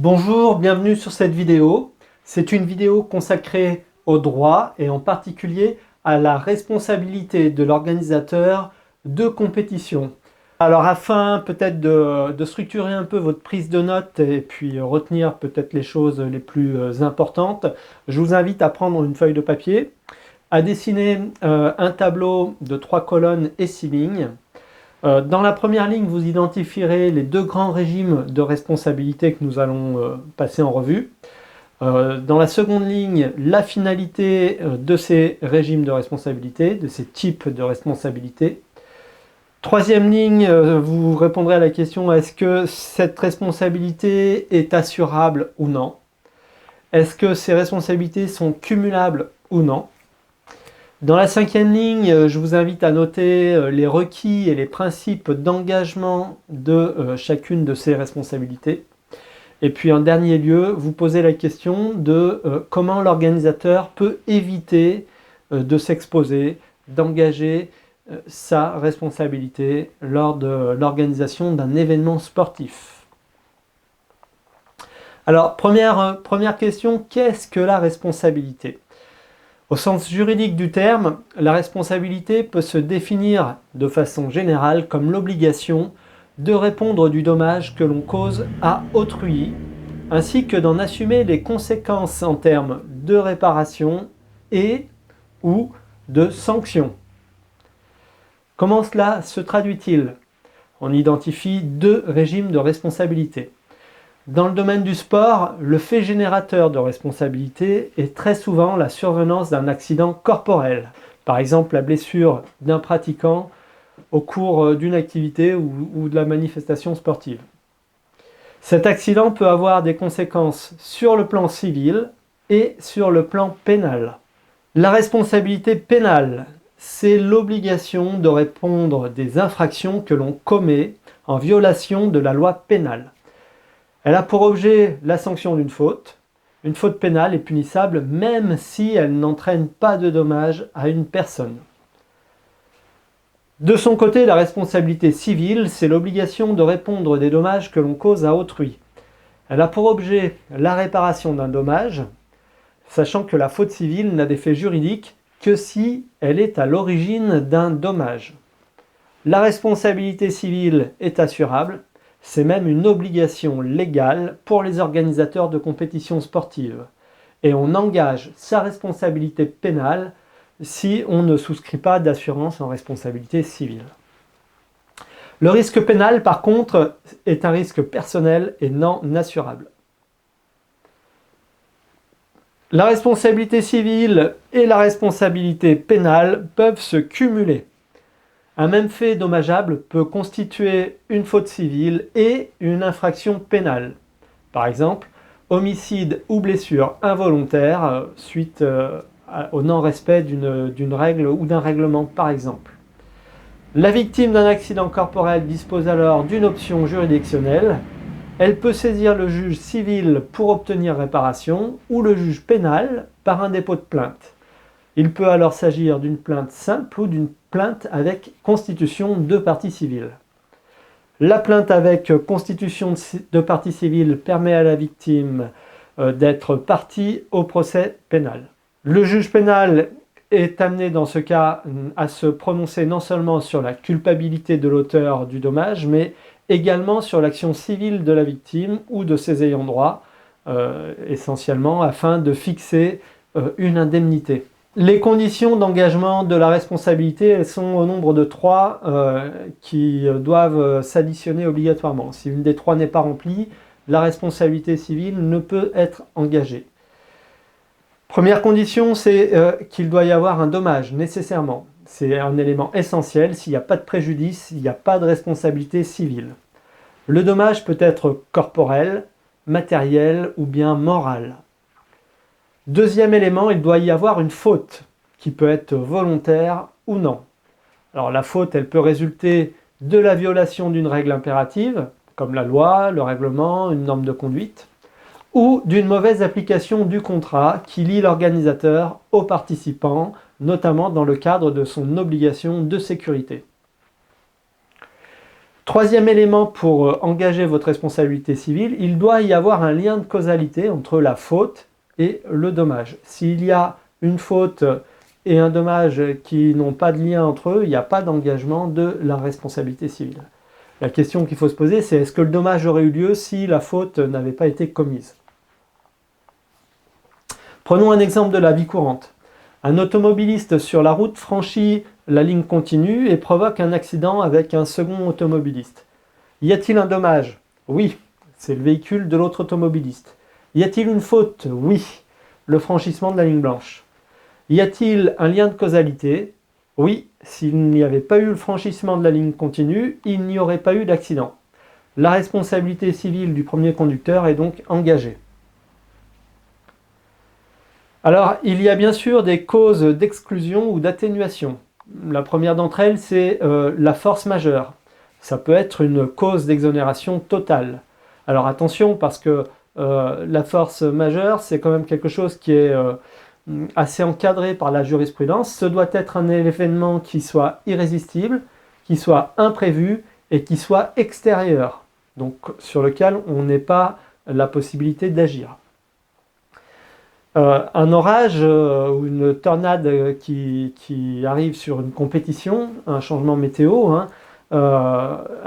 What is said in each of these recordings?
Bonjour, bienvenue sur cette vidéo. C'est une vidéo consacrée au droit et en particulier à la responsabilité de l'organisateur de compétition. Alors afin peut-être de structurer un peu votre prise de notes et puis retenir peut-être les choses les plus importantes, je vous invite à prendre une feuille de papier, à dessiner un tableau de 3 colonnes et 6 lignes. Dans la première ligne, vous identifierez les deux grands régimes de responsabilité que nous allons passer en revue. Dans la seconde ligne, la finalité de ces régimes de responsabilité, de ces types de responsabilité. Troisième ligne, vous répondrez à la question: est-ce que cette responsabilité est assurable ou non? Est-ce que ces responsabilités sont cumulables ou non? Dans la cinquième ligne, je vous invite à noter les requis et les principes d'engagement de chacune de ces responsabilités. Et puis en dernier lieu, vous posez la question de comment l'organisateur peut éviter de s'exposer, d'engager sa responsabilité lors de l'organisation d'un événement sportif. Alors, première question, qu'est-ce que la responsabilité ? Au sens juridique du terme, la responsabilité peut se définir de façon générale comme l'obligation de répondre du dommage que l'on cause à autrui, ainsi que d'en assumer les conséquences en termes de réparation et ou de sanction. Comment cela se traduit-il? On identifie deux régimes de responsabilité. Dans le domaine du sport, le fait générateur de responsabilité est très souvent la survenance d'un accident corporel. Par exemple, la blessure d'un pratiquant au cours d'une activité ou de la manifestation sportive. Cet accident peut avoir des conséquences sur le plan civil et sur le plan pénal. La responsabilité pénale, c'est l'obligation de répondre des infractions que l'on commet en violation de la loi pénale. Elle a pour objet la sanction d'une faute. Une faute pénale est punissable même si elle n'entraîne pas de dommages à une personne. De son côté, la responsabilité civile, c'est l'obligation de répondre des dommages que l'on cause à autrui. Elle a pour objet la réparation d'un dommage, sachant que la faute civile n'a d'effet juridique que si elle est à l'origine d'un dommage. La responsabilité civile est assurable. C'est même une obligation légale pour les organisateurs de compétitions sportives. Et on engage sa responsabilité pénale si on ne souscrit pas d'assurance en responsabilité civile. Le risque pénal, par contre, est un risque personnel et non assurable. La responsabilité civile et la responsabilité pénale peuvent se cumuler. Un même fait dommageable peut constituer une faute civile et une infraction pénale. Par exemple, homicide ou blessure involontaire suite au non-respect d'une règle ou d'un règlement, par exemple. La victime d'un accident corporel dispose alors d'une option juridictionnelle. Elle peut saisir le juge civil pour obtenir réparation ou le juge pénal par un dépôt de plainte. Il peut alors s'agir d'une plainte simple ou d'une plainte avec constitution de partie civile. La plainte avec constitution de partie civile permet à la victime d'être partie au procès pénal. Le juge pénal est amené dans ce cas à se prononcer non seulement sur la culpabilité de l'auteur du dommage, mais également sur l'action civile de la victime ou de ses ayants droit, essentiellement afin de fixer une indemnité. Les conditions d'engagement de la responsabilité, elles sont au nombre de 3 qui doivent s'additionner obligatoirement. Si une des 3 n'est pas remplie, la responsabilité civile ne peut être engagée. Première condition, c'est qu'il doit y avoir un dommage, nécessairement. C'est un élément essentiel. S'il n'y a pas de préjudice, il n'y a pas de responsabilité civile. Le dommage peut être corporel, matériel ou bien moral. Deuxième élément, il doit y avoir une faute qui peut être volontaire ou non. Alors la faute, elle peut résulter de la violation d'une règle impérative, comme la loi, le règlement, une norme de conduite, ou d'une mauvaise application du contrat qui lie l'organisateur aux participants, notamment dans le cadre de son obligation de sécurité. Troisième élément pour engager votre responsabilité civile, il doit y avoir un lien de causalité entre la faute et le dommage. S'il y a une faute et un dommage qui n'ont pas de lien entre eux, il n'y a pas d'engagement de la responsabilité civile. La question qu'il faut se poser, c'est est-ce que le dommage aurait eu lieu si la faute n'avait pas été commise? Prenons un exemple de la vie courante. Un automobiliste sur la route franchit la ligne continue et provoque un accident avec un second automobiliste. Y a-t-il un dommage? Oui, c'est le véhicule de l'autre automobiliste. Y a-t-il une faute? Oui, le franchissement de la ligne blanche. Y a-t-il un lien de causalité? Oui, s'il n'y avait pas eu le franchissement de la ligne continue, il n'y aurait pas eu d'accident. La responsabilité civile du premier conducteur est donc engagée. Alors, il y a bien sûr des causes d'exclusion ou d'atténuation. La première d'entre elles, c'est la force majeure. Ça peut être une cause d'exonération totale. Alors attention, parce que la force majeure, c'est quand même quelque chose qui est assez encadré par la jurisprudence. Ce doit être un événement qui soit irrésistible, qui soit imprévu et qui soit extérieur, donc sur lequel on n'ait pas la possibilité d'agir. Un orage ou une tornade qui arrive sur une compétition, un changement météo, hein,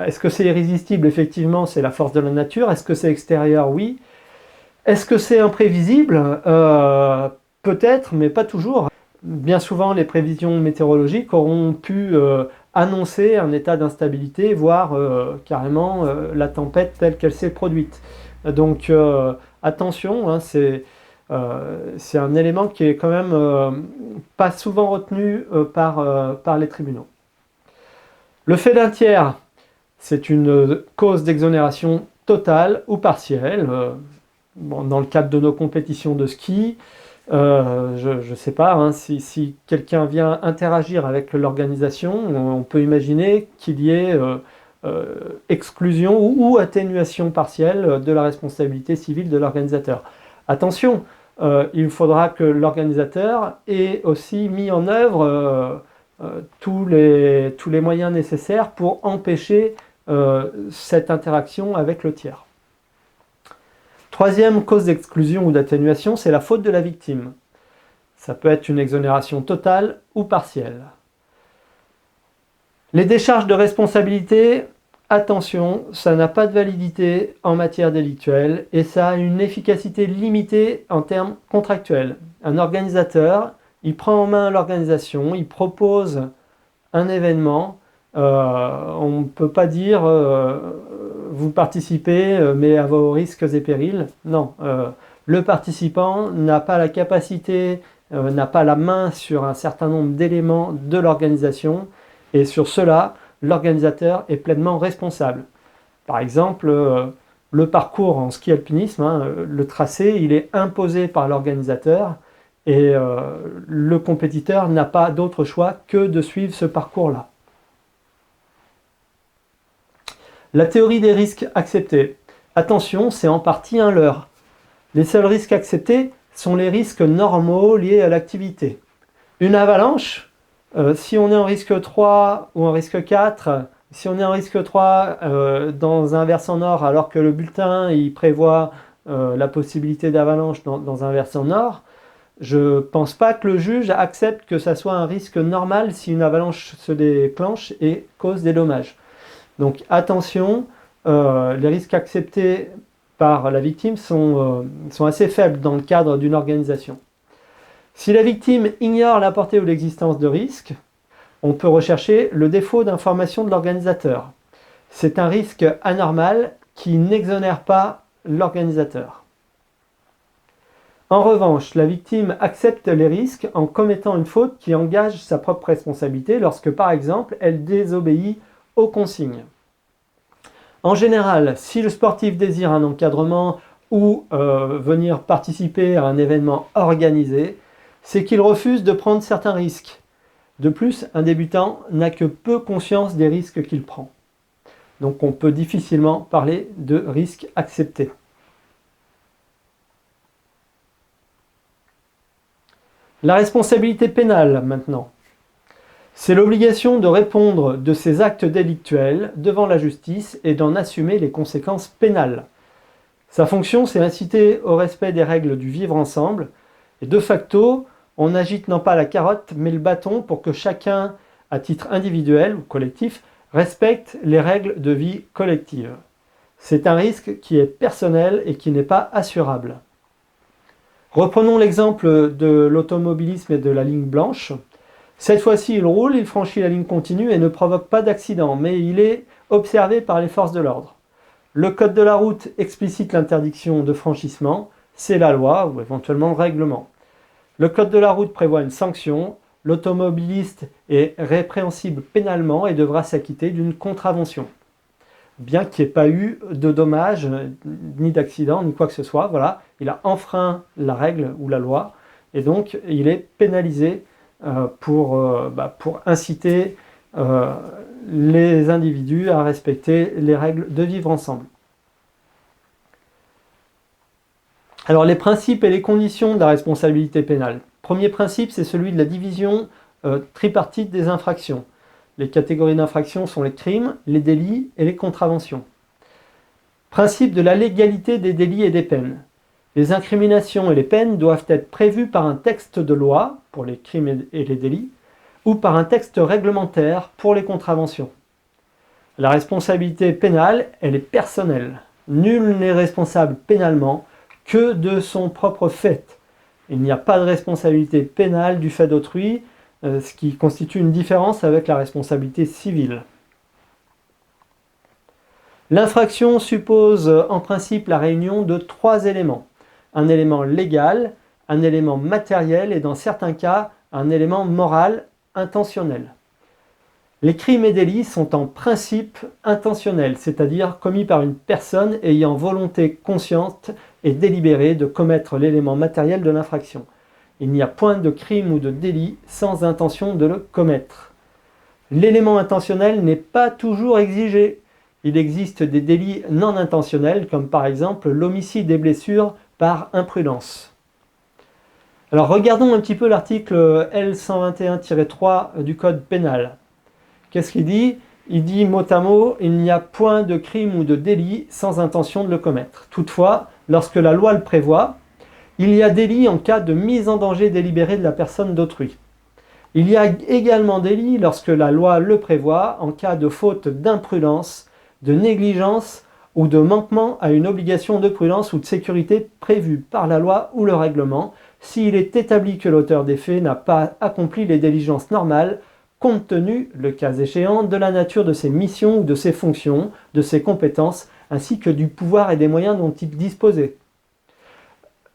est-ce que c'est irrésistible? Effectivement, c'est la force de la nature. Est-ce que c'est extérieur? Oui. Est-ce que c'est imprévisible? Peut-être, mais pas toujours. Bien souvent, les prévisions météorologiques auront pu annoncer un état d'instabilité, voire carrément la tempête telle qu'elle s'est produite. Donc attention, hein, c'est un élément qui est quand même pas souvent retenu par les tribunaux. Le fait d'un tiers, c'est une cause d'exonération totale ou partielle. Bon, dans le cadre de nos compétitions de ski, je ne sais pas, hein, si quelqu'un vient interagir avec l'organisation, on peut imaginer qu'il y ait exclusion ou atténuation partielle de la responsabilité civile de l'organisateur. Attention, il faudra que l'organisateur ait aussi mis en œuvre tous les moyens nécessaires pour empêcher cette interaction avec le tiers. Troisième cause d'exclusion ou d'atténuation, c'est la faute de la victime. Ça peut être une exonération totale ou partielle. Les décharges de responsabilité, attention, ça n'a pas de validité en matière délictuelle et ça a une efficacité limitée en termes contractuels. Un organisateur, il prend en main l'organisation, il propose un événement. On ne peut pas dire vous participez mais à vos risques et périls. Non, le participant n'a pas la capacité, n'a pas la main sur un certain nombre d'éléments de l'organisation et sur cela, l'organisateur est pleinement responsable. Par exemple, le parcours en ski alpinisme, hein, le tracé, il est imposé par l'organisateur et le compétiteur n'a pas d'autre choix que de suivre ce parcours-là. La théorie des risques acceptés. Attention, c'est en partie un leurre. Les seuls risques acceptés sont les risques normaux liés à l'activité. Une avalanche, si on est en risque 3 ou en risque 4, si on est en risque 3 dans un versant nord alors que le bulletin il prévoit la possibilité d'avalanche dans un versant nord, je ne pense pas que le juge accepte que ça soit un risque normal si une avalanche se déclenche et cause des dommages. Donc attention, les risques acceptés par la victime sont assez faibles dans le cadre d'une organisation. Si la victime ignore la portée ou l'existence de risques, on peut rechercher le défaut d'information de l'organisateur. C'est un risque anormal qui n'exonère pas l'organisateur. En revanche, la victime accepte les risques en commettant une faute qui engage sa propre responsabilité lorsque, par exemple, elle désobéit aux consignes. En général, si le sportif désire un encadrement ou venir participer à un événement organisé, c'est qu'il refuse de prendre certains risques. De plus, un débutant n'a que peu conscience des risques qu'il prend. Donc on peut difficilement parler de risques acceptés. La responsabilité pénale maintenant. C'est l'obligation de répondre de ses actes délictuels devant la justice et d'en assumer les conséquences pénales. Sa fonction, c'est inciter au respect des règles du vivre ensemble. Et de facto, on agite non pas la carotte, mais le bâton pour que chacun, à titre individuel ou collectif, respecte les règles de vie collective. C'est un risque qui est personnel et qui n'est pas assurable. Reprenons l'exemple de l'automobilisme et de la ligne blanche. Cette fois-ci, il roule, il franchit la ligne continue et ne provoque pas d'accident, mais il est observé par les forces de l'ordre. Le code de la route explicite l'interdiction de franchissement, c'est la loi ou éventuellement le règlement. Le code de la route prévoit une sanction, l'automobiliste est répréhensible pénalement et devra s'acquitter d'une contravention. Bien qu'il n'y ait pas eu de dommages, ni d'accident, ni quoi que ce soit, voilà, il a enfreint la règle ou la loi, et donc il est pénalisé pour inciter les individus à respecter les règles de vivre ensemble. Alors les principes et les conditions de la responsabilité pénale. Premier principe, c'est celui de la division tripartite des infractions. Les catégories d'infractions sont les crimes, les délits et les contraventions. Principe de la légalité des délits et des peines. Les incriminations et les peines doivent être prévues par un texte de loi pour les crimes et les délits ou par un texte réglementaire pour les contraventions. La responsabilité pénale, elle est personnelle. Nul n'est responsable pénalement que de son propre fait. Il n'y a pas de responsabilité pénale du fait d'autrui, ce qui constitue une différence avec la responsabilité civile. L'infraction suppose en principe la réunion de 3 éléments. Un élément légal, un élément matériel et dans certains cas, un élément moral intentionnel. Les crimes et délits sont en principe intentionnels, c'est-à-dire commis par une personne ayant volonté consciente et délibérée de commettre l'élément matériel de l'infraction. Il n'y a point de crime ou de délit sans intention de le commettre. L'élément intentionnel n'est pas toujours exigé. Il existe des délits non intentionnels, comme par exemple l'homicide et blessures par imprudence. Alors regardons un petit peu l'article L121-3 du Code pénal. Qu'est-ce qu'il dit ? Il dit mot à mot, il n'y a point de crime ou de délit sans intention de le commettre. Toutefois, lorsque la loi le prévoit, il y a délit en cas de mise en danger délibérée de la personne d'autrui. Il y a également délit lorsque la loi le prévoit en cas de faute d'imprudence, de négligence ou de manquement à une obligation de prudence ou de sécurité prévue par la loi ou le règlement, s'il est établi que l'auteur des faits n'a pas accompli les diligences normales, compte tenu, le cas échéant, de la nature de ses missions ou de ses fonctions, de ses compétences, ainsi que du pouvoir et des moyens dont il disposait.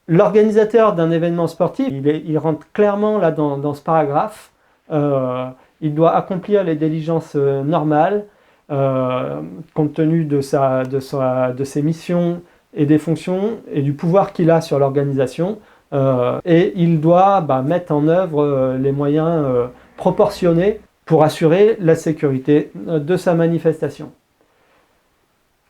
L'organisateur d'un événement sportif, il rentre clairement là dans ce paragraphe, il doit accomplir les diligences normales, compte tenu de ses missions et des fonctions et du pouvoir qu'il a sur l'organisation, et il doit mettre en œuvre les moyens proportionnés pour assurer la sécurité de sa manifestation.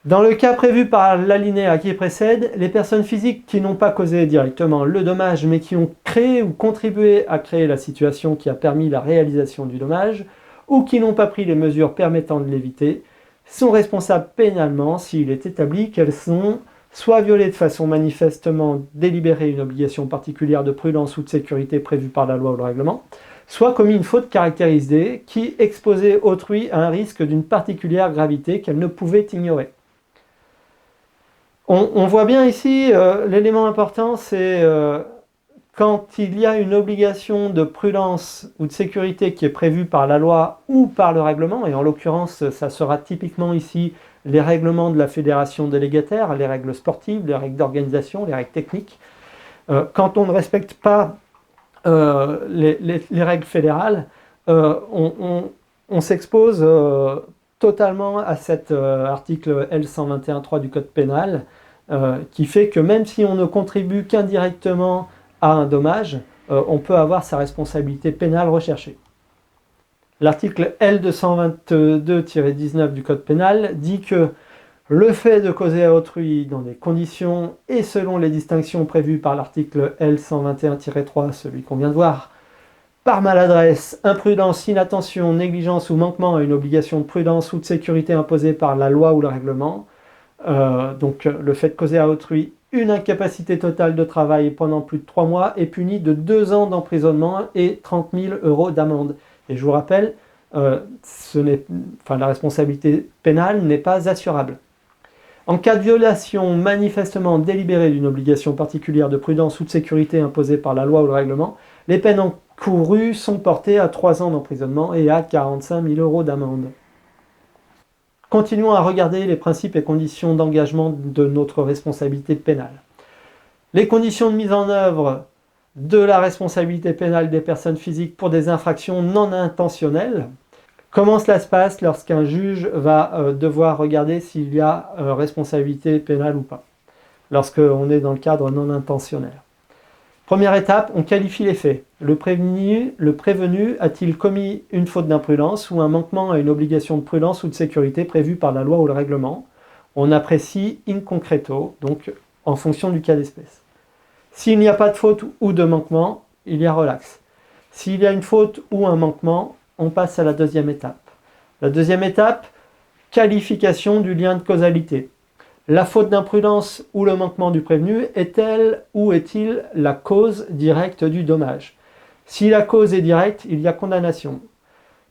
Dans le cas prévu par l'alinéa qui précède, les personnes physiques qui n'ont pas causé directement le dommage mais qui ont créé ou contribué à créer la situation qui a permis la réalisation du dommage ou qui n'ont pas pris les mesures permettant de l'éviter sont responsables pénalement s'il est établi qu'elles sont soit violé de façon manifestement délibérée une obligation particulière de prudence ou de sécurité prévue par la loi ou le règlement, soit commis une faute caractérisée qui exposait autrui à un risque d'une particulière gravité qu'elle ne pouvait ignorer. On voit bien ici, l'élément important, c'est quand il y a une obligation de prudence ou de sécurité qui est prévue par la loi ou par le règlement, et en l'occurrence, ça sera typiquement ici les règlements de la fédération délégataire, les règles sportives, les règles d'organisation, les règles techniques. Quand on ne respecte pas les règles fédérales, on s'expose totalement à cet article L121-3 du Code pénal, qui fait que même si on ne contribue qu'indirectement à un dommage, on peut avoir sa responsabilité pénale recherchée. L'article L222-19 du Code pénal dit que le fait de causer à autrui dans des conditions et selon les distinctions prévues par l'article L121-3, celui qu'on vient de voir, par maladresse, imprudence, inattention, négligence ou manquement à une obligation de prudence ou de sécurité imposée par la loi ou le règlement. Donc le fait de causer à autrui une incapacité totale de travail pendant plus de 3 mois est puni de 2 ans d'emprisonnement et 30 000 € d'amende. Et je vous rappelle, la responsabilité pénale n'est pas assurable. En cas de violation manifestement délibérée d'une obligation particulière de prudence ou de sécurité imposée par la loi ou le règlement, les peines encourues sont portées à 3 ans d'emprisonnement et à 45 000 € d'amende. Continuons à regarder les principes et conditions d'engagement de notre responsabilité pénale. Les conditions de mise en œuvre de la responsabilité pénale des personnes physiques pour des infractions non intentionnelles. Comment cela se passe lorsqu'un juge va devoir regarder s'il y a responsabilité pénale ou pas, lorsqu'on est dans le cadre non intentionnel? Première étape, on qualifie les faits. Le prévenu a-t-il commis une faute d'imprudence ou un manquement à une obligation de prudence ou de sécurité prévue par la loi ou le règlement? On apprécie in concreto, donc en fonction du cas d'espèce. S'il n'y a pas de faute ou de manquement, il y a relax. S'il y a une faute ou un manquement, on passe à la deuxième étape. La deuxième étape, qualification du lien de causalité. La faute d'imprudence ou le manquement du prévenu est-elle ou est-il la cause directe du dommage? Si la cause est directe, il y a condamnation.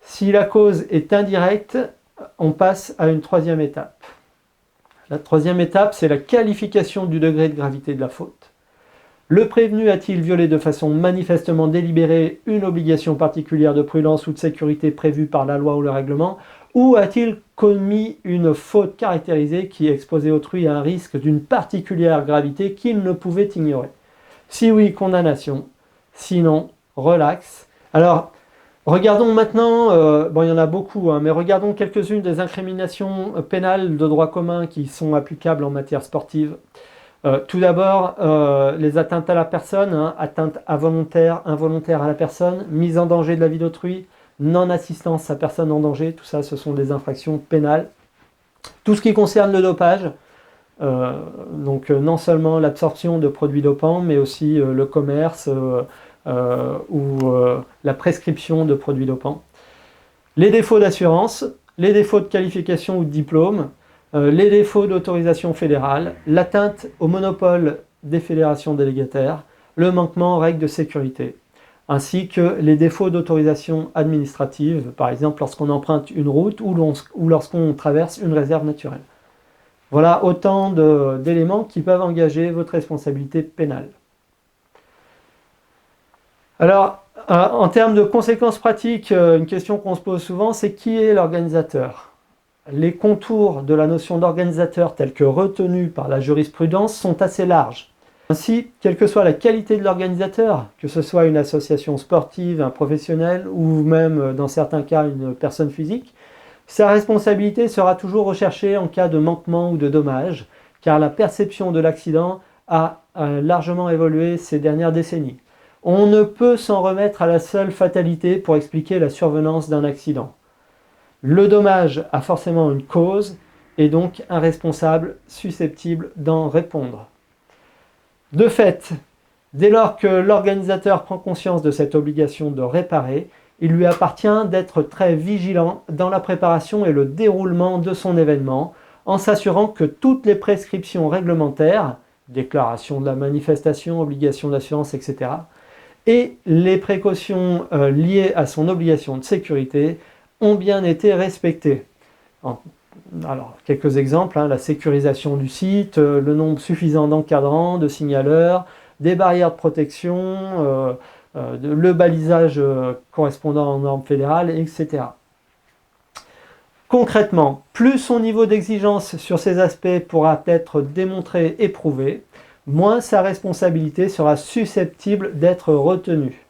Si la cause est indirecte, on passe à une troisième étape. La troisième étape, c'est la qualification du degré de gravité de la faute. Le prévenu a-t-il violé de façon manifestement délibérée une obligation particulière de prudence ou de sécurité prévue par la loi ou le règlement? Ou a-t-il commis une faute caractérisée qui exposait autrui à un risque d'une particulière gravité qu'il ne pouvait ignorer? Si oui, condamnation. Sinon, relax. Alors, regardons maintenant, il y en a beaucoup, mais regardons quelques-unes des incriminations pénales de droit commun qui sont applicables en matière sportive. Tout d'abord, les atteintes à la personne, atteinte involontaire à la personne, mise en danger de la vie d'autrui, non-assistance à personne en danger, tout ça, ce sont des infractions pénales. Tout ce qui concerne le dopage, donc non seulement l'absorption de produits dopants, mais aussi le commerce ou la prescription de produits dopants. Les défauts d'assurance, les défauts de qualification ou de diplôme, les défauts d'autorisation fédérale, l'atteinte au monopole des fédérations délégataires, le manquement aux règles de sécurité, ainsi que les défauts d'autorisation administrative, par exemple lorsqu'on emprunte une route ou lorsqu'on traverse une réserve naturelle. Voilà autant d'éléments qui peuvent engager votre responsabilité pénale. Alors, en termes de conséquences pratiques, une question qu'on se pose souvent, c'est qui est l'organisateur? Les contours de la notion d'organisateur tels que retenus par la jurisprudence sont assez larges. Ainsi, quelle que soit la qualité de l'organisateur, que ce soit une association sportive, un professionnel ou même dans certains cas une personne physique, sa responsabilité sera toujours recherchée en cas de manquement ou de dommage, car la perception de l'accident a largement évolué ces dernières décennies. On ne peut s'en remettre à la seule fatalité pour expliquer la survenance d'un accident. Le dommage a forcément une cause et donc un responsable susceptible d'en répondre. De fait, dès lors que l'organisateur prend conscience de cette obligation de réparer, il lui appartient d'être très vigilant dans la préparation et le déroulement de son événement, en s'assurant que toutes les prescriptions réglementaires, déclaration de la manifestation, obligation d'assurance, etc., et les précautions liées à son obligation de sécurité ont bien été respectées. Alors, quelques exemples, la sécurisation du site, le nombre suffisant d'encadrants, de signaleurs, des barrières de protection, le balisage correspondant aux normes fédérales, etc. Concrètement, plus son niveau d'exigence sur ces aspects pourra être démontré et prouvé, moins sa responsabilité sera susceptible d'être retenue.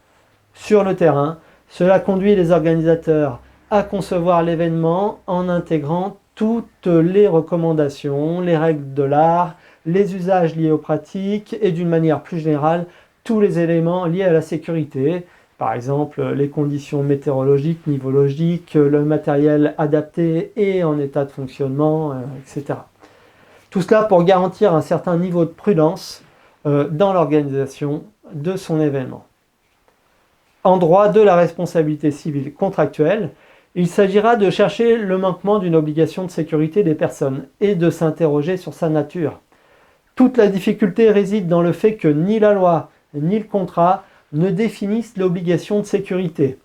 Sur le terrain, cela conduit les organisateurs à concevoir l'événement en intégrant toutes les recommandations, les règles de l'art, les usages liés aux pratiques et d'une manière plus générale, tous les éléments liés à la sécurité, par exemple les conditions météorologiques, nivologiques, le matériel adapté et en état de fonctionnement, etc. Tout cela pour garantir un certain niveau de prudence dans l'organisation de son événement. En droit de la responsabilité civile contractuelle, il s'agira de chercher le manquement d'une obligation de sécurité des personnes et de s'interroger sur sa nature. Toute la difficulté réside dans le fait que ni la loi ni le contrat ne définissent l'obligation de sécurité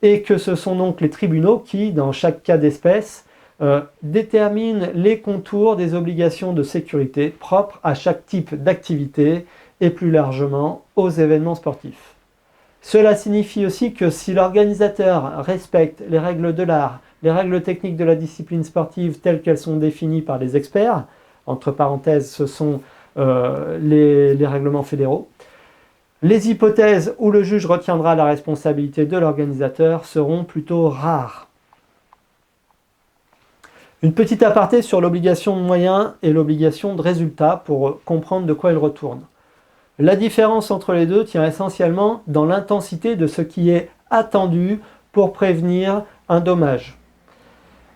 et que ce sont donc les tribunaux qui, dans chaque cas d'espèce, déterminent les contours des obligations de sécurité propres à chaque type d'activité et plus largement aux événements sportifs. Cela signifie aussi que si l'organisateur respecte les règles de l'art, les règles techniques de la discipline sportive telles qu'elles sont définies par les experts, entre parenthèses ce sont les règlements fédéraux, les hypothèses où le juge retiendra la responsabilité de l'organisateur seront plutôt rares. Une petite aparté sur l'obligation de moyens et l'obligation de résultat pour comprendre de quoi il retourne. La différence entre les deux tient essentiellement dans l'intensité de ce qui est attendu pour prévenir un dommage.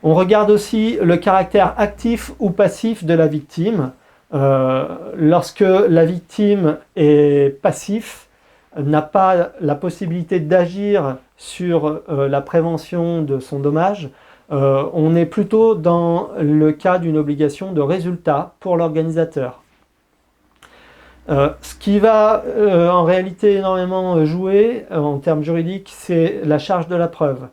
On regarde aussi le caractère actif ou passif de la victime. Lorsque la victime est passif, n'a pas la possibilité d'agir sur la prévention de son dommage, on est plutôt dans le cas d'une obligation de résultat pour l'organisateur. Ce qui va en réalité énormément jouer en termes juridiques, c'est la charge de la preuve.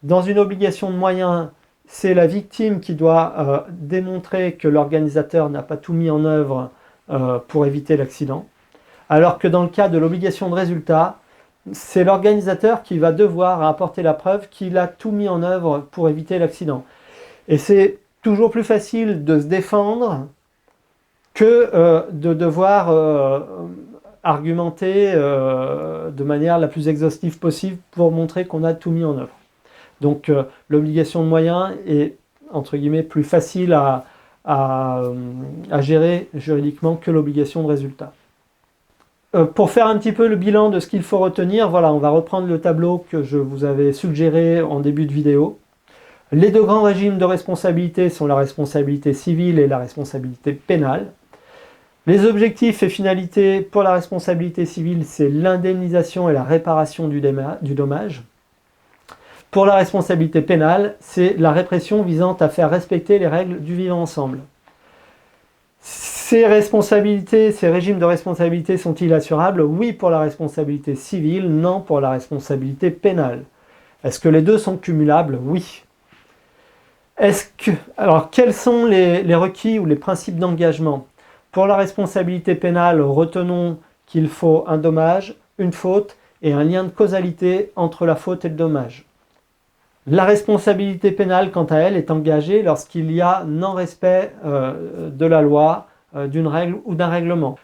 Dans une obligation de moyens, c'est la victime qui doit démontrer que l'organisateur n'a pas tout mis en œuvre pour éviter l'accident. Alors que dans le cas de l'obligation de résultat, c'est l'organisateur qui va devoir apporter la preuve qu'il a tout mis en œuvre pour éviter l'accident. Et c'est toujours plus facile de se défendre que de devoir argumenter de manière la plus exhaustive possible pour montrer qu'on a tout mis en œuvre. Donc l'obligation de moyens est, entre guillemets, plus facile à gérer juridiquement que l'obligation de résultat. Pour faire un petit peu le bilan de ce qu'il faut retenir, voilà, on va reprendre le tableau que je vous avais suggéré en début de vidéo. Les deux grands régimes de responsabilité sont la responsabilité civile et la responsabilité pénale. Les objectifs et finalités pour la responsabilité civile, c'est l'indemnisation et la réparation du dommage. Pour la responsabilité pénale, c'est la répression visant à faire respecter les règles du vivre ensemble. Ces régimes de responsabilité sont-ils assurables? Oui pour la responsabilité civile, non pour la responsabilité pénale. Est-ce que les deux sont cumulables? Oui. Alors, quels sont les requis ou les principes d'engagement? Pour la responsabilité pénale, retenons qu'il faut un dommage, une faute et un lien de causalité entre la faute et le dommage. La responsabilité pénale, quant à elle, est engagée lorsqu'il y a non-respect de la loi, d'une règle ou d'un règlement.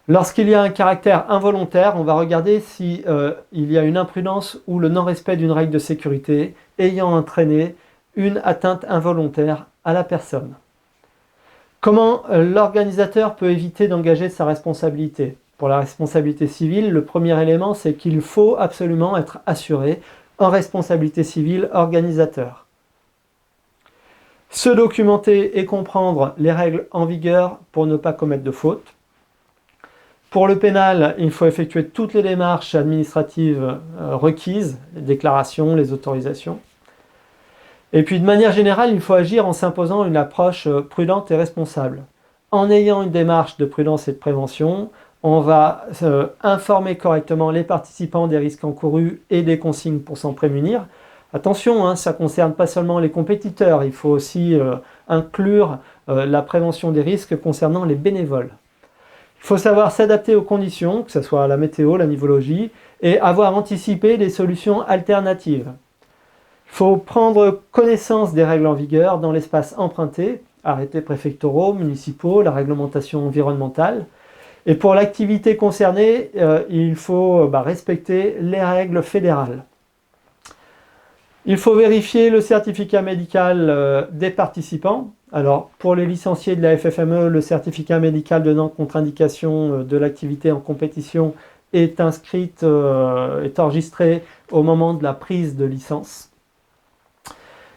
Lorsqu'il y a un caractère involontaire, on va regarder si il y a une imprudence ou le non-respect d'une règle de sécurité ayant entraîné une atteinte involontaire à la personne. Comment l'organisateur peut éviter d'engager sa responsabilité? Pour la responsabilité civile, le premier élément, c'est qu'il faut absolument être assuré en responsabilité civile organisateur. Se documenter et comprendre les règles en vigueur pour ne pas commettre de faute. Pour le pénal, il faut effectuer toutes les démarches administratives requises, les déclarations, les autorisations. Et puis de manière générale, il faut agir en s'imposant une approche prudente et responsable. En ayant une démarche de prudence et de prévention, on va informer correctement les participants des risques encourus et des consignes pour s'en prémunir. Attention, ça ne concerne pas seulement les compétiteurs, il faut aussi inclure la prévention des risques concernant les bénévoles. Il faut savoir s'adapter aux conditions, que ce soit la météo, la nivologie, et avoir anticipé des solutions alternatives. Il faut prendre connaissance des règles en vigueur dans l'espace emprunté, arrêtés préfectoraux, municipaux, la réglementation environnementale. Et pour l'activité concernée, il faut respecter les règles fédérales. Il faut vérifier le certificat médical des participants. Alors, pour les licenciés de la FFME, le certificat médical de non-contre-indication de l'activité en compétition est enregistré au moment de la prise de licence.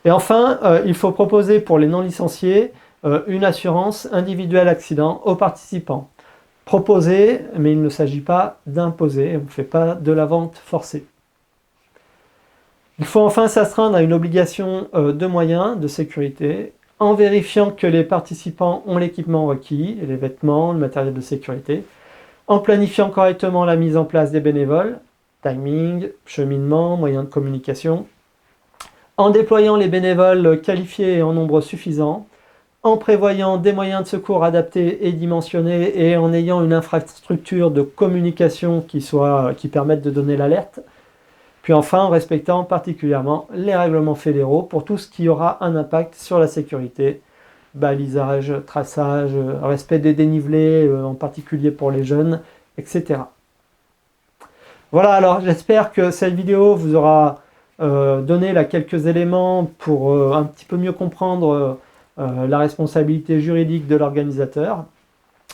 Et enfin, il faut proposer pour les non-licenciés une assurance individuelle accident aux participants. Proposer, mais il ne s'agit pas d'imposer, on ne fait pas de la vente forcée. Il faut enfin s'astreindre à une obligation de moyens de sécurité en vérifiant que les participants ont l'équipement requis, les vêtements, le matériel de sécurité, en planifiant correctement la mise en place des bénévoles, timing, cheminement, moyens de communication, en déployant les bénévoles qualifiés et en nombre suffisant, en prévoyant des moyens de secours adaptés et dimensionnés et en ayant une infrastructure de communication qui permette de donner l'alerte, puis enfin en respectant particulièrement les règlements fédéraux pour tout ce qui aura un impact sur la sécurité, balisage, traçage, respect des dénivelés, en particulier pour les jeunes, etc. Voilà, alors j'espère que cette vidéo vous aura donné là quelques éléments pour un petit peu mieux comprendre la responsabilité juridique de l'organisateur.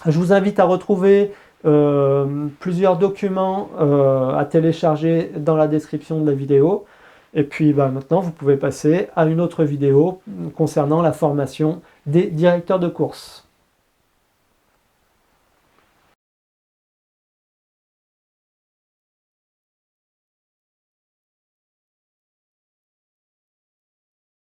Je vous invite à retrouver plusieurs documents à télécharger dans la description de la vidéo. Et puis maintenant, vous pouvez passer à une autre vidéo concernant la formation des directeurs de course.